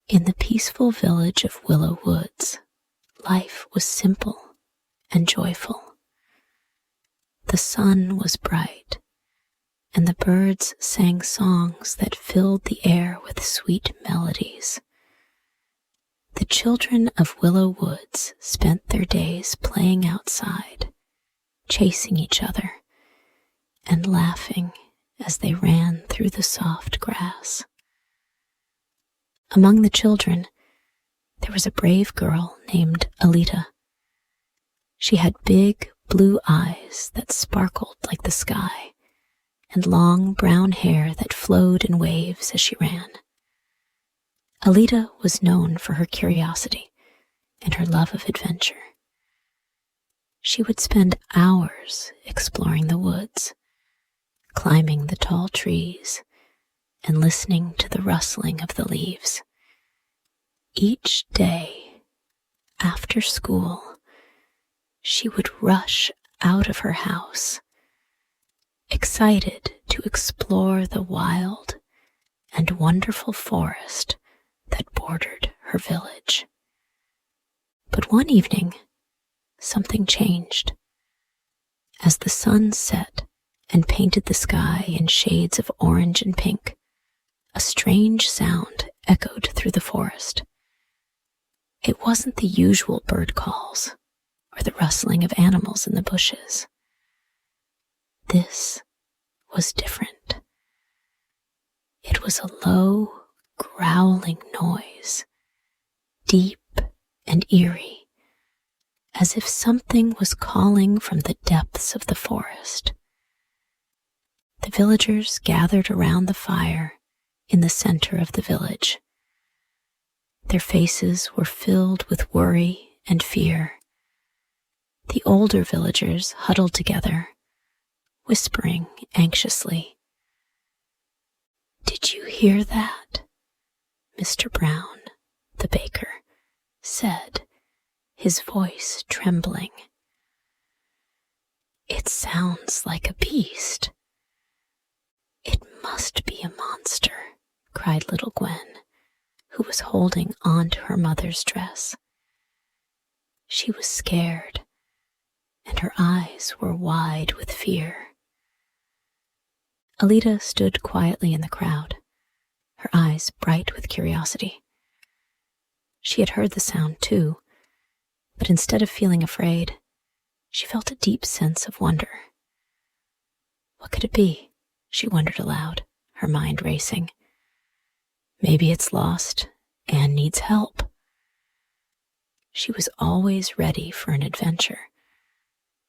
In the peaceful village of Willow Woods, life was simple and joyful. The sun was bright, and the birds sang songs that filled the air with sweet melodies. The children of Willow Woods spent their days playing outside, chasing each other, and laughing as they ran through the soft grass. Among the children, there was a brave girl named Alita. She had big blue eyes that sparkled like the sky, and long brown hair that flowed in waves as she ran. Alita was known for her curiosity and her love of adventure. She would spend hours exploring the woods, climbing the tall trees, and listening to the rustling of the leaves. Each day, after school, she would rush out of her house, excited to explore the wild and wonderful forest that bordered her village. But one evening, something changed. As the sun set and painted the sky in shades of orange and pink, a strange sound echoed through the forest. It wasn't the usual bird calls or the rustling of animals in the bushes. This was different. It was a low, growling noise, deep and eerie, as if something was calling from the depths of the forest. The villagers gathered around the fire in the center of the village. Their faces were filled with worry and fear. The older villagers huddled together, whispering anxiously. "Did you hear that?" Mr. Brown, the baker, said, his voice trembling. "It sounds like a beast." "It must be a monster," cried little Gwen, who was holding on to her mother's dress. She was scared, and her eyes were wide with fear. Alita stood quietly in the crowd, her eyes bright with curiosity. She had heard the sound too, but instead of feeling afraid, she felt a deep sense of wonder. What could it be? She wondered aloud, her mind racing. Maybe it's lost and needs help. She was always ready for an adventure,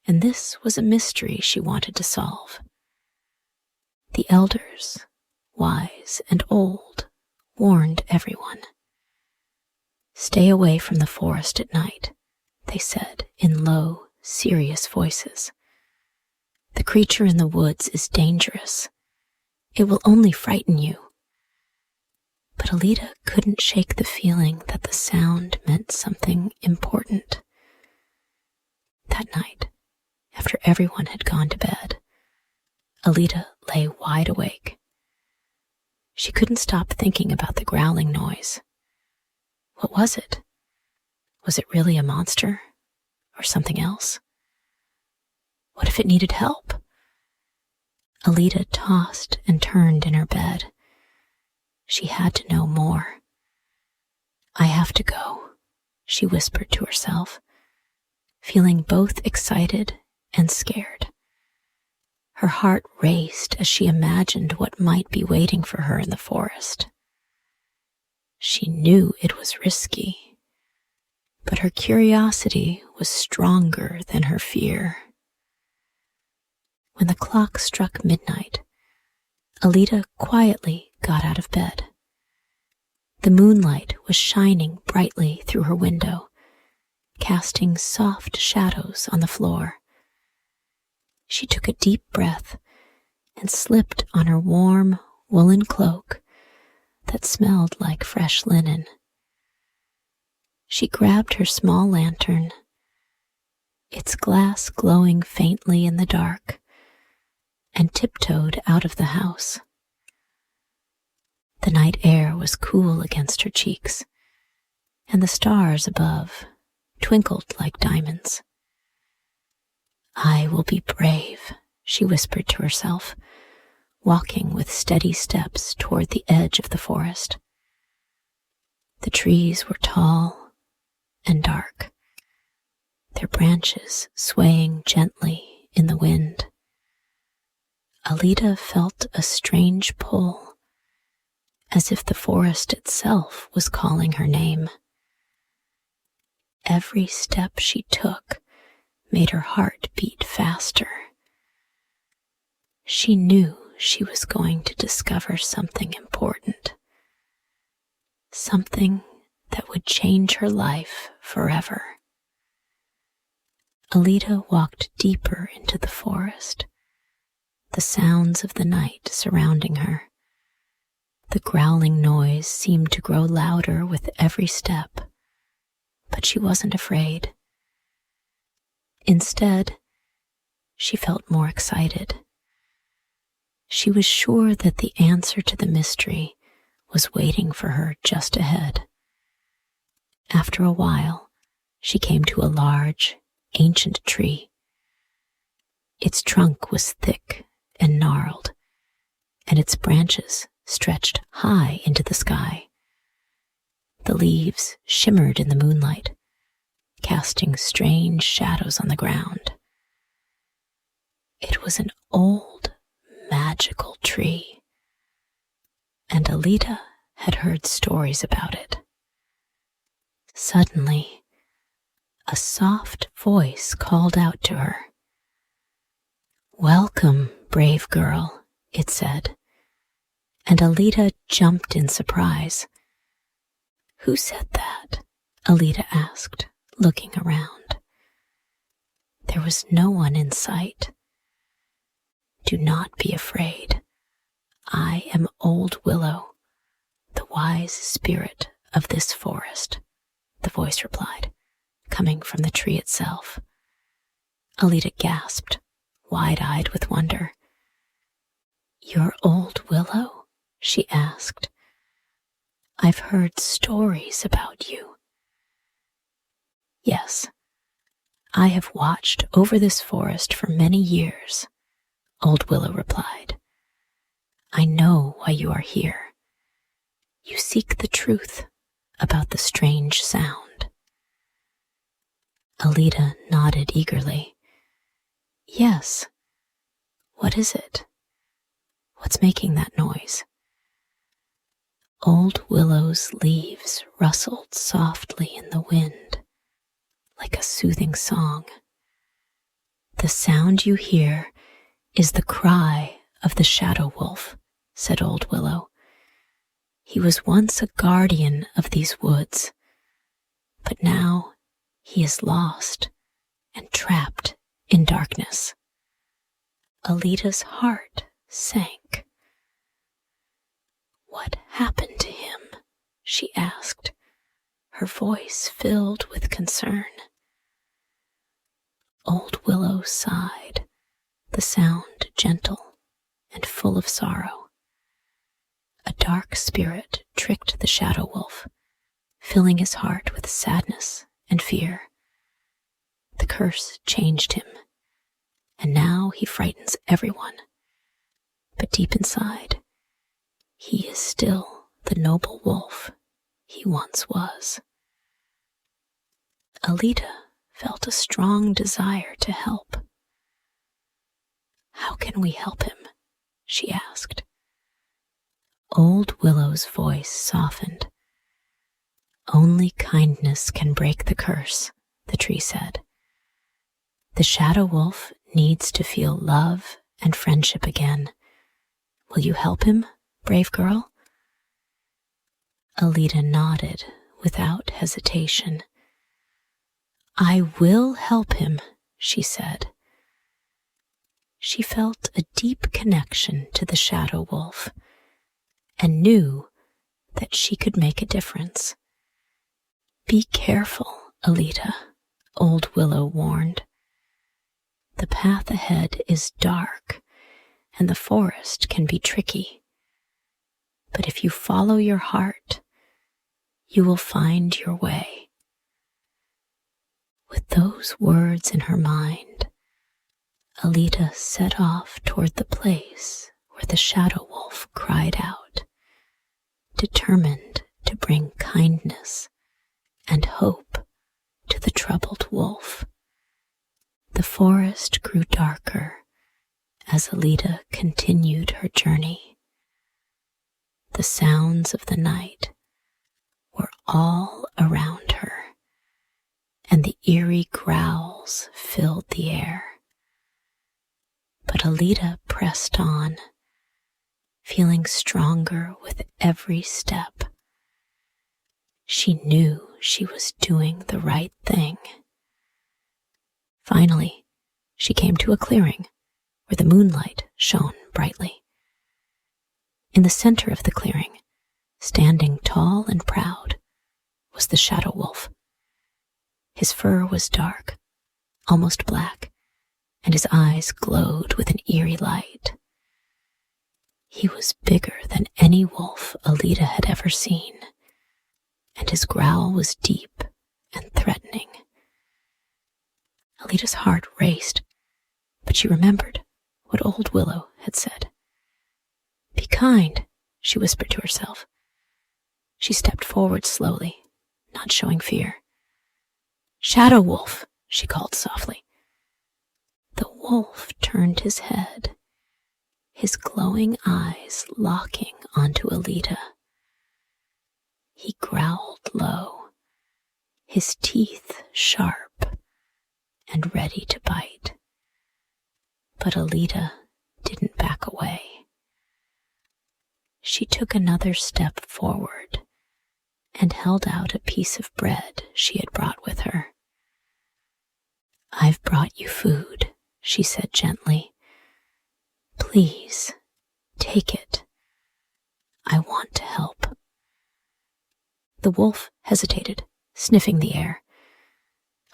and this was a mystery she wanted to solve. The elders, wise and old, warned everyone. "Stay away from the forest at night," they said in low, serious voices. "The creature in the woods is dangerous. It will only frighten you." But Alita couldn't shake the feeling that the sound meant something important. That night, after everyone had gone to bed, Alita lay wide awake. She couldn't stop thinking about the growling noise. What was it? Was it really a monster? Or something else? What if it needed help? Alita tossed and turned in her bed. She had to know more. "I have to go," she whispered to herself, feeling both excited and scared. Her heart raced as she imagined what might be waiting for her in the forest. She knew it was risky, but her curiosity was stronger than her fear. When the clock struck midnight, Alita quietly got out of bed. The moonlight was shining brightly through her window, casting soft shadows on the floor. She took a deep breath and slipped on her warm woolen cloak that smelled like fresh linen. She grabbed her small lantern, its glass glowing faintly in the dark, and tiptoed out of the house. The night air was cool against her cheeks, and the stars above twinkled like diamonds. "I will be brave," she whispered to herself, walking with steady steps toward the edge of the forest. The trees were tall and dark, their branches swaying gently in the wind. Alita felt a strange pull, as if the forest itself was calling her name. Every step she took made her heart beat faster. She knew she was going to discover something important, something that would change her life forever. Alita walked deeper into the forest, the sounds of the night surrounding her. The growling noise seemed to grow louder with every step, but she wasn't afraid. Instead, she felt more excited. She was sure that the answer to the mystery was waiting for her just ahead. After a while, she came to a large, ancient tree. Its trunk was thick and gnarled, and its branches stretched high into the sky. The leaves shimmered in the moonlight, casting strange shadows on the ground. It was an old, magical tree, and Alita had heard stories about it. Suddenly, a soft voice called out to her. "Welcome, brave girl," it said, and Alita jumped in surprise. "Who said that?" Alita asked, looking around. There was no one in sight. "Do not be afraid. I am Old Willow, the wise spirit of this forest," the voice replied, coming from the tree itself. Alita gasped, wide-eyed with wonder. "You're Old Willow?" she asked. "I've heard stories about you." "Yes, I have watched over this forest for many years," Old Willow replied. "I know why you are here. You seek the truth about the strange sound." Alita nodded eagerly. "Yes. What is it? What's making that noise?" Old Willow's leaves rustled softly in the wind, like a soothing song. "The sound you hear is the cry of the shadow wolf," said Old Willow. "He was once a guardian of these woods, but now he is lost and trapped in darkness." Alita's heart sank. "What happened to him?" she asked, her voice filled with concern. Old Willow sighed, the sound gentle and full of sorrow. A dark spirit tricked the shadow wolf, filling his heart with sadness and fear. The curse changed him, and now he frightens everyone. But deep inside, he is still the noble wolf he once was. Alita felt a strong desire to help. "How can we help him?" she asked. Old Willow's voice softened. "Only kindness can break the curse," the tree said. "The shadow wolf needs to feel love and friendship again. Will you help him, brave girl?" Alita nodded without hesitation. "I will help him," she said. She felt a deep connection to the shadow wolf and knew that she could make a difference. "Be careful, Alita," Old Willow warned. "The path ahead is dark and the forest can be tricky. But if you follow your heart, you will find your way." With those words in her mind, Alita set off toward the place where the shadow wolf cried out, determined to bring kindness and hope to the troubled wolf. The forest grew darker as Alita continued her journey. The sounds of the night were all around her, and the eerie growls filled the air. But Alita pressed on, feeling stronger with every step. She knew she was doing the right thing. Finally, she came to a clearing where the moonlight shone brightly. In the center of the clearing, standing tall and proud, was the shadow wolf. His fur was dark, almost black, and his eyes glowed with an eerie light. He was bigger than any wolf Alita had ever seen, and his growl was deep and threatening. Alita's heart raced, but she remembered what old Willow had said. "Be kind," she whispered to herself. She stepped forward slowly, not showing fear. "Shadow Wolf," she called softly. The wolf turned his head, his glowing eyes locking onto Alita. He growled low, his teeth sharp and ready to bite. But Alita didn't back away. She took another step forward and held out a piece of bread she had brought with her. "I've brought you food," she said gently. "Please, take it. I want to help." The wolf hesitated, sniffing the air.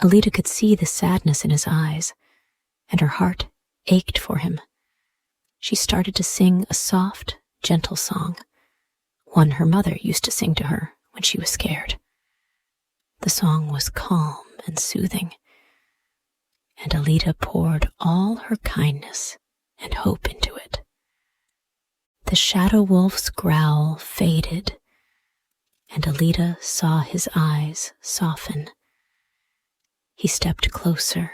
Alita could see the sadness in his eyes, and her heart ached for him. She started to sing a soft, gentle song, one her mother used to sing to her when she was scared. The song was calm and soothing, and Alita poured all her kindness and hope into it. The shadow wolf's growl faded, and Alita saw his eyes soften. He stepped closer,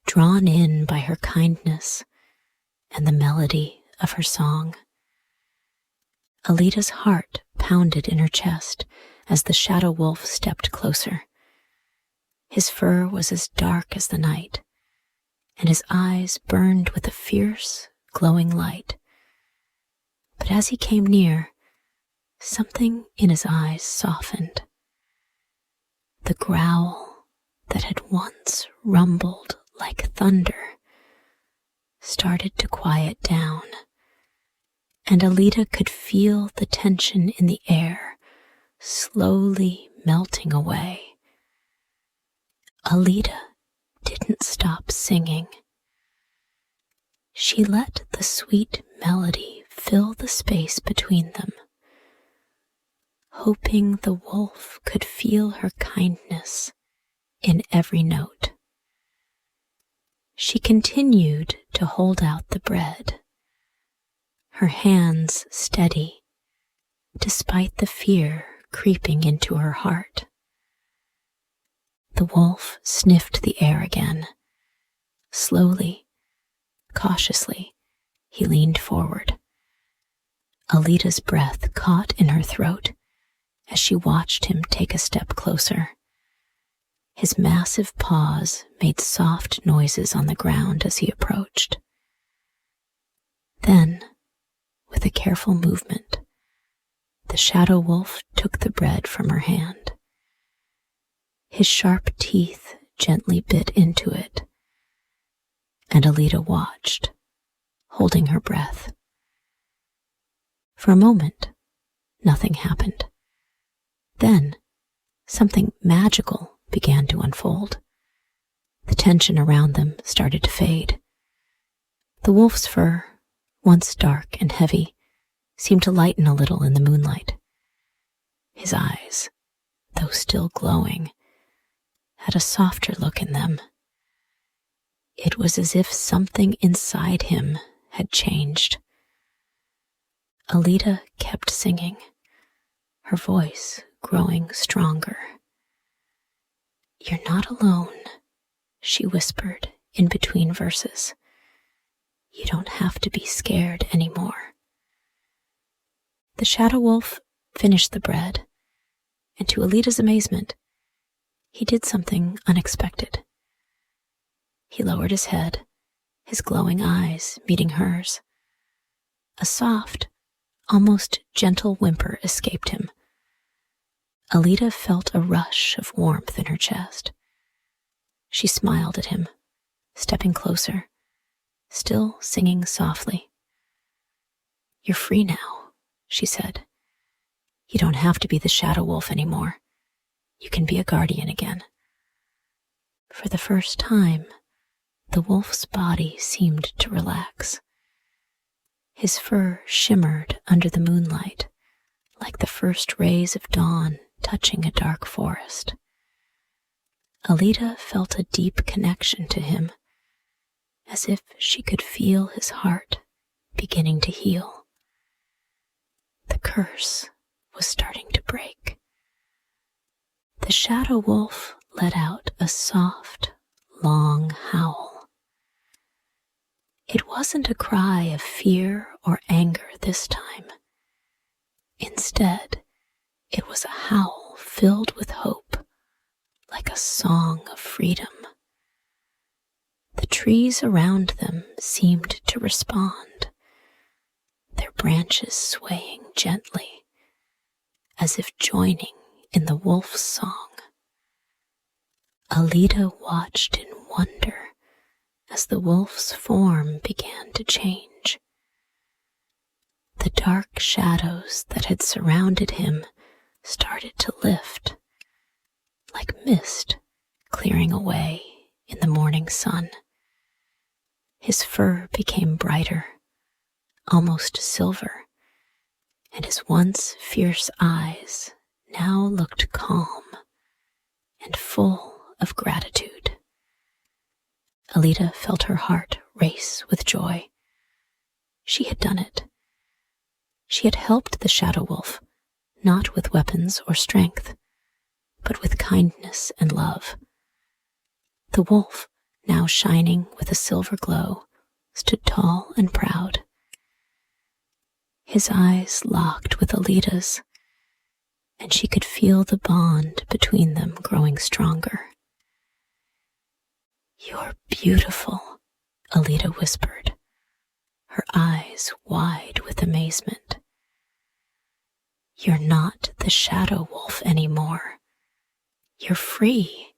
drawn in by her kindness and the melody of her song. Alita's heart pounded in her chest as the shadow wolf stepped closer. His fur was as dark as the night, and his eyes burned with a fierce, glowing light. But as he came near, something in his eyes softened. The growl that had once rumbled like thunder started to quiet down, and Alita could feel the tension in the air slowly melting away. Alita didn't stop singing. She let the sweet melody fill the space between them, hoping the wolf could feel her kindness in every note. She continued to hold out the bread, her hands steady, despite the fear creeping into her heart. The wolf sniffed the air again. Slowly, cautiously, he leaned forward. Alita's breath caught in her throat as she watched him take a step closer. His massive paws made soft noises on the ground as he approached. Then, with a careful movement, the shadow wolf took the bread from her hand. His sharp teeth gently bit into it, and Alita watched, holding her breath. For a moment, nothing happened. Then, something magical began to unfold. The tension around them started to fade. The wolf's fur, once dark and heavy, seemed to lighten a little in the moonlight. His eyes, though still glowing, had a softer look in them. It was as if something inside him had changed. Alita kept singing, her voice growing stronger. "You're not alone," she whispered in between verses. "You don't have to be scared anymore." The shadow wolf finished the bread, and to Alita's amazement, he did something unexpected. He lowered his head, his glowing eyes meeting hers. A soft, almost gentle whimper escaped him. Alita felt a rush of warmth in her chest. She smiled at him, stepping closer, still singing softly. "You're free now," she said. "You don't have to be the shadow wolf anymore. You can be a guardian again." For the first time, the wolf's body seemed to relax. His fur shimmered under the moonlight, like the first rays of dawn touching a dark forest. Alita felt a deep connection to him, as if she could feel his heart beginning to heal. The curse was starting to break. The shadow wolf let out a soft, long howl. It wasn't a cry of fear or anger this time. Instead, it was a howl filled with hope, like a song of freedom. The trees around them seemed to respond, their branches swaying gently, as if joining in the wolf's song. Alita watched in wonder as the wolf's form began to change. The dark shadows that had surrounded him started to lift, like mist clearing away in the morning sun. His fur became brighter, almost silver, and his once fierce eyes now looked calm and full of gratitude. Alita felt her heart race with joy. She had done it. She had helped the shadow wolf, not with weapons or strength, but with kindness and love. The wolf, now shining with a silver glow, stood tall and proud. His eyes locked with Alita's, and she could feel the bond between them growing stronger. "You're beautiful," Alita whispered, her eyes wide with amazement. "You're not the shadow wolf anymore. You're free."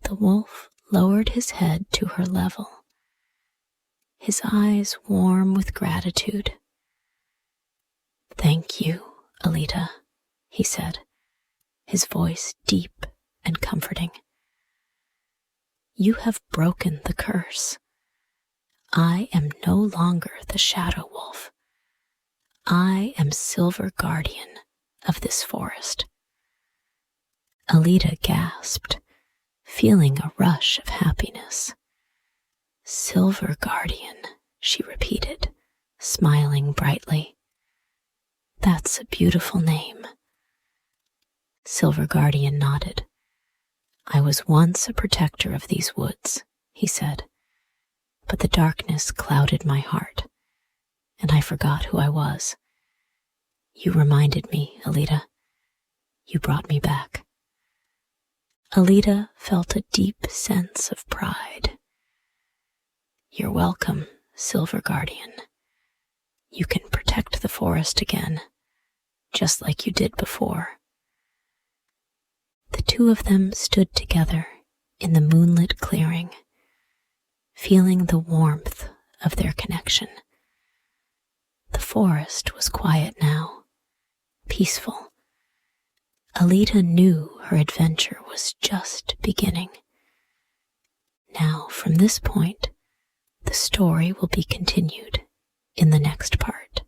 The wolf lowered his head to her level, his eyes warm with gratitude. "Thank you, Alita," he said, his voice deep and comforting. "You have broken the curse. I am no longer the shadow wolf. I am Silver Guardian of this forest." Alita gasped, feeling a rush of happiness. "Silver Guardian," she repeated, smiling brightly. "That's a beautiful name." Silver Guardian nodded. "I was once a protector of these woods," he said, "but the darkness clouded my heart, and I forgot who I was. You reminded me, Alita. You brought me back." Alita felt a deep sense of pride. "You're welcome, Silver Guardian. You can protect the forest again, just like you did before." The two of them stood together in the moonlit clearing, feeling the warmth of their connection. The forest was quiet now, peaceful. Alita knew her adventure was just beginning. Now, from this point, the story will be continued in the next part.